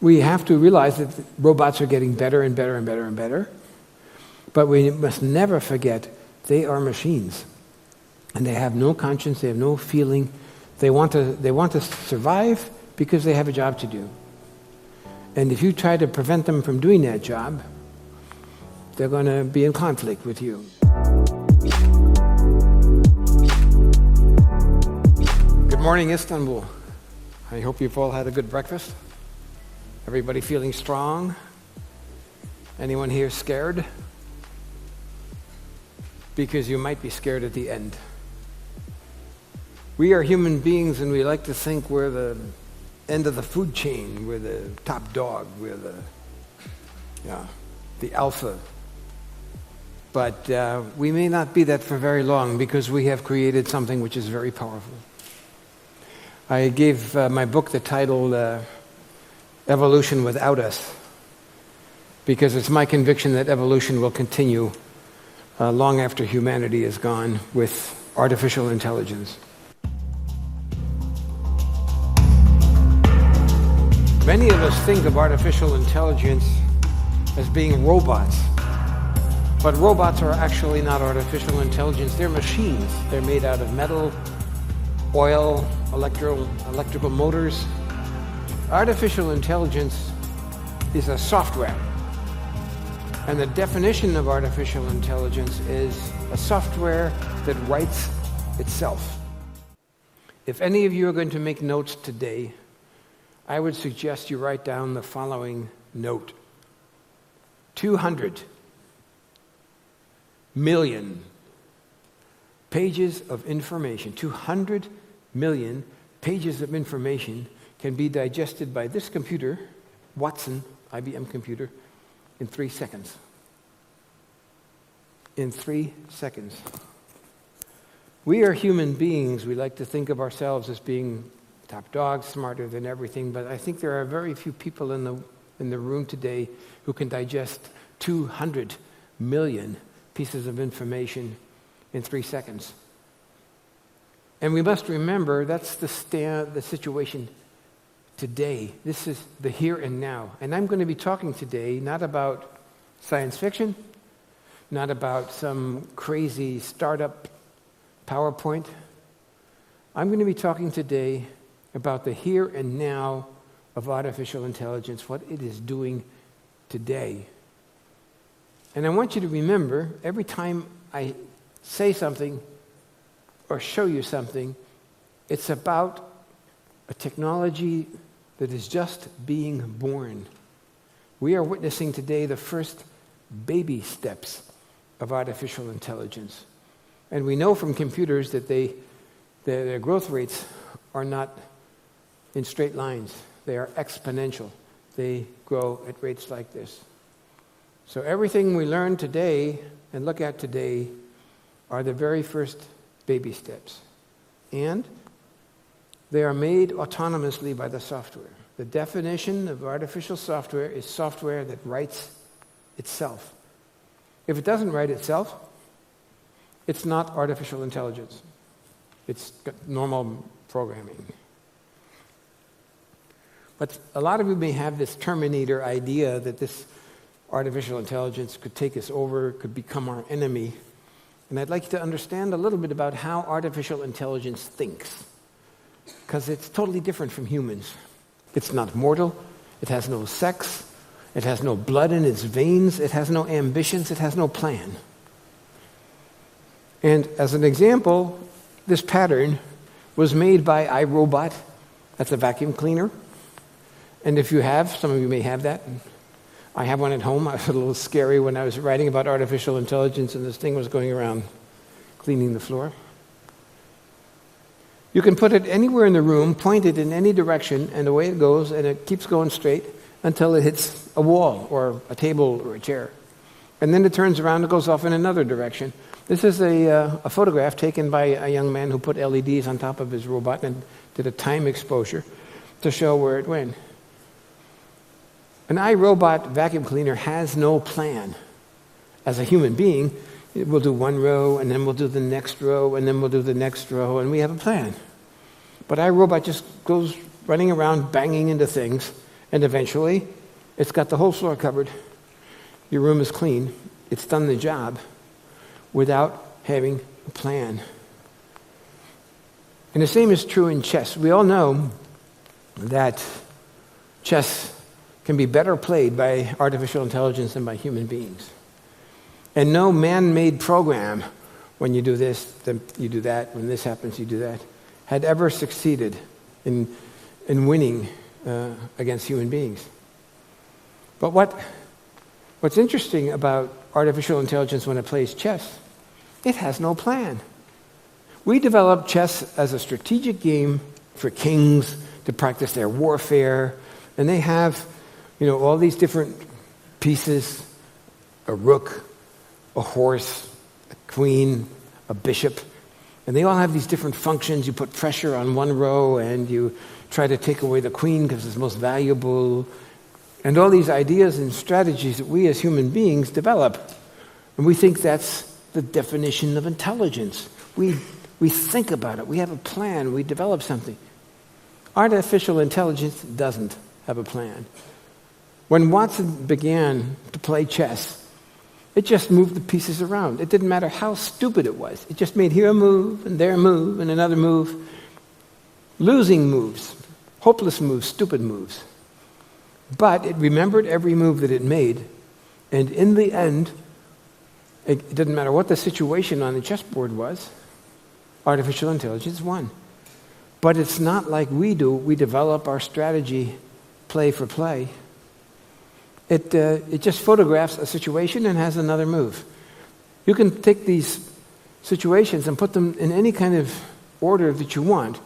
We have to realize that robots are getting better and better and better and better, but we must never forget they are machines. And they have no conscience, they have no feeling. They want to survive because they have a job to do. And if you try to prevent them from doing that job, they're going to be in conflict with you. Good morning, Istanbul. I hope you've all had a good breakfast. Everybody feeling strong? Anyone here scared? Because you might be scared at the end. We are human beings, and we like to think we're the end of the food chain. We're the top dog. We're the alpha. But we may not be that for very long because we have created something which is very powerful. I gave my book the title Evolution Without Us, because it's my conviction that evolution will continue long after humanity is gone with artificial intelligence. Many of us think of artificial intelligence as being robots, but robots are actually not artificial intelligence. They're machines. They're made out of metal, oil, electrical motors. Artificial intelligence is a software. And the definition of artificial intelligence is a software that writes itself. If any of you are going to make notes today, I would suggest you write down the following note. 200 million pages of information, 200 million pages of information can be digested by this computer, Watson, IBM computer, in 3 seconds. In 3 seconds. We are human beings. We like to think of ourselves as being top dogs, smarter than everything, but I think there are very few people in the room today who can digest 200 million pieces of information in 3 seconds. And we must remember that's the situation today. This is the here and now. And I'm going to be talking today not about science fiction, not about some crazy startup PowerPoint. I'm going to be talking today about the here and now of artificial intelligence, what it is doing today. And I want you to remember, every time I say something or show you something, it's about a technology that is just being born. We are witnessing today the first baby steps of artificial intelligence. And we know from computers that their growth rates are not in straight lines. They are exponential. They grow at rates like this. So everything we learn today and look at today are the very first baby steps. And they are made autonomously by the software. The definition of artificial software is software that writes itself. If it doesn't write itself, it's not artificial intelligence. It's normal programming. But a lot of you may have this Terminator idea that this artificial intelligence could take us over, could become our enemy. And I'd like you to understand a little bit about how artificial intelligence thinks, because it's totally different from humans. It's not mortal, it has no sex, it has no blood in its veins, it has no ambitions, it has no plan. And as an example, this pattern was made by iRobot. That's a vacuum cleaner. And if you have, some of you may have that. I have one at home. I was a little scary when I was writing about artificial intelligence and this thing was going around cleaning the floor. You can put it anywhere in the room, point it in any direction, and away it goes, and it keeps going straight until it hits a wall or a table or a chair. And then it turns around and goes off in another direction. This is a photograph taken by a young man who put LEDs on top of his robot and did a time exposure to show where it went. An iRobot vacuum cleaner has no plan. As a human being, we'll do one row, and then we'll do the next row, and then we'll do the next row, and we have a plan. But iRobot just goes running around banging into things, And eventually, it's got the whole floor covered. Your room is clean. It's done the job without having a plan. And the same is true in chess. We all know that chess can be better played by artificial intelligence than by human beings. And no man-made program, when you do this, then you do that, when this happens, you do that, had ever succeeded in winning against human beings. But what's interesting about artificial intelligence when it plays chess, it has no plan. We developed chess as a strategic game for kings to practice their warfare, and they have, all these different pieces, a rook, a horse, a queen, a bishop, and they all have these different functions. You put pressure on one row, and you try to take away the queen because it's most valuable, and all these ideas and strategies that we as human beings develop. And we think that's the definition of intelligence. We think about it. We have a plan. We develop something. Artificial intelligence doesn't have a plan. When Watson began to play chess, it just moved the pieces around. It didn't matter how stupid it was. It just made here a move and there a move and another move. Losing moves, hopeless moves, stupid moves. But it remembered every move that it made, and in the end, it didn't matter what the situation on the chessboard was, artificial intelligence won. But it's not like we do. We develop our strategy play for play. It just photographs a situation and has another move. You can take these situations and put them in any kind of order that you want.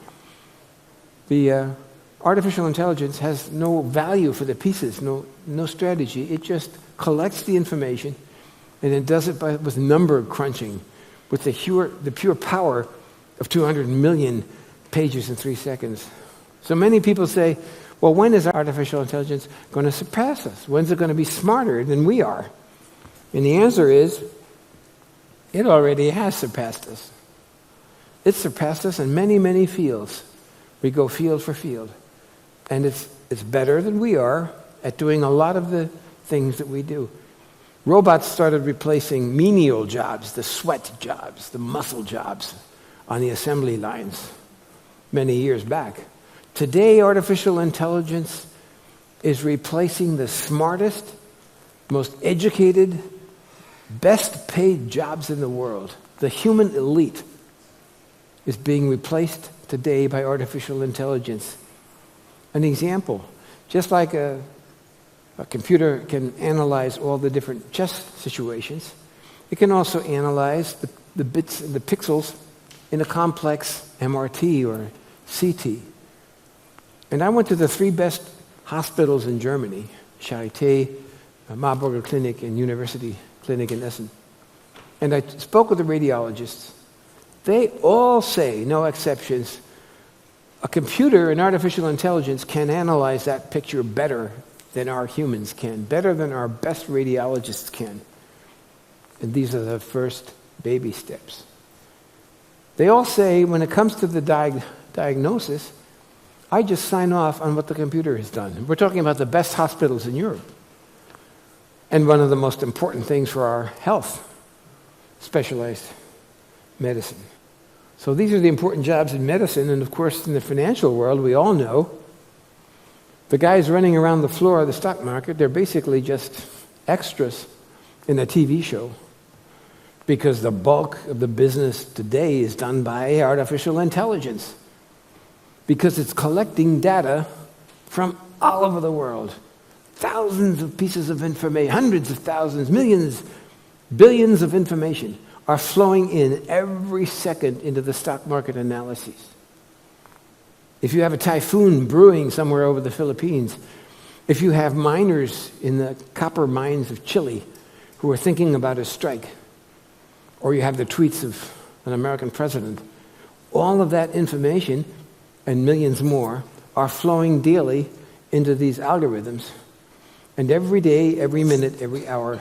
The artificial intelligence has no value for the pieces, no strategy. It just collects the information, and it does it with number crunching, with the pure power of 200 million pages in 3 seconds. So many people say, well, when is artificial intelligence going to surpass us? When's it going to be smarter than we are? And the answer is, it already has surpassed us. It's surpassed us in many, many fields. We go field for field. And it's better than we are at doing a lot of the things that we do. Robots started replacing menial jobs, the sweat jobs, the muscle jobs on the assembly lines many years back. Today, artificial intelligence is replacing the smartest, most educated, best paid jobs in the world. The human elite is being replaced today by artificial intelligence. An example, just like a computer can analyze all the different chess situations, it can also analyze the bits and the pixels in a complex MRT or CT. And I went to the 3 best hospitals in Germany, Charité, Marburger Clinic, and University Clinic in Essen. And I spoke with the radiologists. They all say, no exceptions, a computer and artificial intelligence can analyze that picture better than our humans can, better than our best radiologists can. And these are the first baby steps. They all say, when it comes to the diagnosis, I just sign off on what the computer has done. We're talking about the best hospitals in Europe. And one of the most important things for our health, specialized medicine. So these are the important jobs in medicine, and of course in the financial world, we all know the guys running around the floor of the stock market, they're basically just extras in a TV show, because the bulk of the business today is done by artificial intelligence, because it's collecting data from all over the world. Thousands of pieces of information, hundreds of thousands, millions, billions of information are flowing in every second into the stock market analyses. If you have a typhoon brewing somewhere over the Philippines, if you have miners in the copper mines of Chile who are thinking about a strike, or you have the tweets of an American president, all of that information and millions more are flowing daily into these algorithms. And every day, every minute, every hour,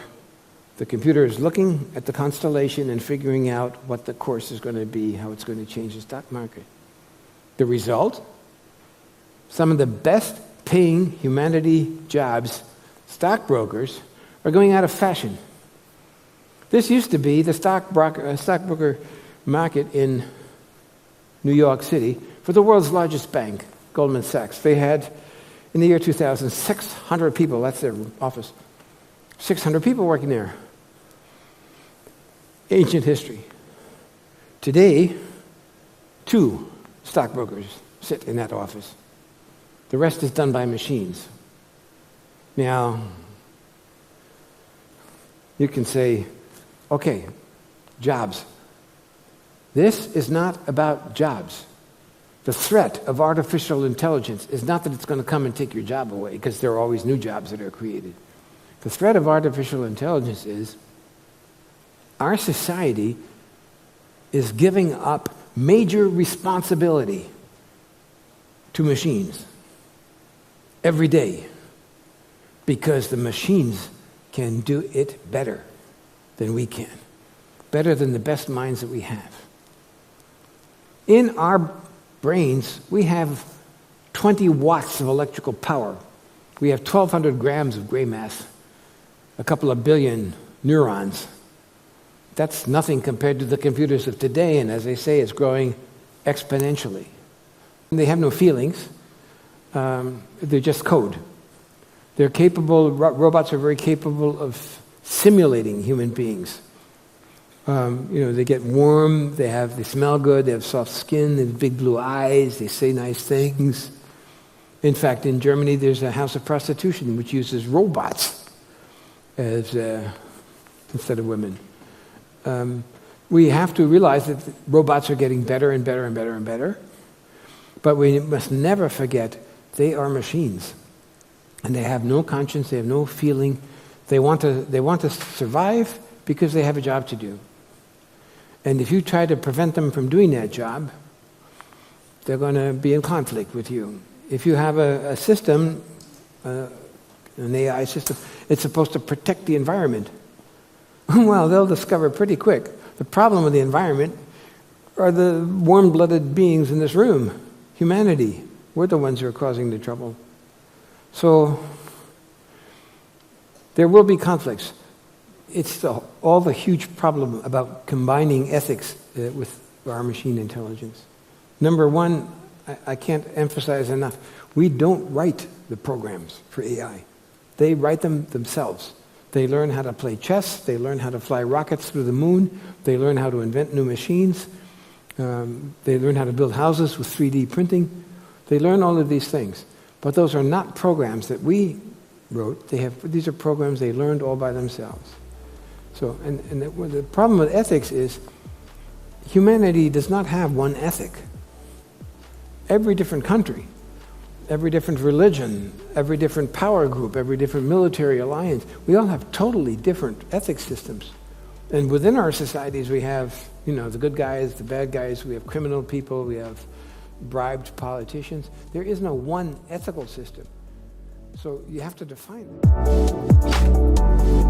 the computer is looking at the constellation and figuring out what the course is going to be, how it's going to change the stock market. The result? Some of the best paying humanity jobs, stockbrokers, are going out of fashion. This used to be the stockbroker market in New York City for the world's largest bank, Goldman Sachs. They had, in the year 2000, 600 people. That's their office. 600 people working there. Ancient history. Today, 2 stockbrokers sit in that office. The rest is done by machines. Now, you can say, okay, jobs. This is not about jobs. The threat of artificial intelligence is not that it's going to come and take your job away, because there are always new jobs that are created. The threat of artificial intelligence is our society is giving up major responsibility to machines every day because the machines can do it better than we can, better than the best minds that we have. In our brains, we have 20 watts of electrical power. We have 1,200 grams of gray mass, a couple of billion neurons. That's nothing compared to the computers of today, and as they say, it's growing exponentially. They have no feelings. They're just code. They're capable, robots are very capable of simulating human beings. They get warm, they smell good, they have soft skin, they have big blue eyes, they say nice things. In fact, in Germany, there's a house of prostitution which uses robots as instead of women. We have to realize that robots are getting better and better and better and better, but we must never forget they are machines, and they have no conscience, they have no feeling. They want to survive because they have a job to do. And if you try to prevent them from doing that job, they're going to be in conflict with you. If you have a system, an AI system, it's supposed to protect the environment. Well, they'll discover pretty quick the problem with the environment are the warm-blooded beings in this room, humanity. We're the ones who are causing the trouble. So there will be conflicts. It's all the huge problem about combining ethics with our machine intelligence. Number one, I can't emphasize enough, we don't write the programs for AI. They write them themselves. They learn how to play chess, they learn how to fly rockets through the moon, they learn how to invent new machines, they learn how to build houses with 3D printing. They learn all of these things. But those are not programs that we wrote. These are programs they learned all by themselves. So, and the problem with ethics is humanity does not have one ethic. Every different country, every different religion, every different power group, every different military alliance, we all have totally different ethics systems. And within our societies we have, the good guys, the bad guys, we have criminal people, we have bribed politicians. There is no one ethical system. So you have to define them.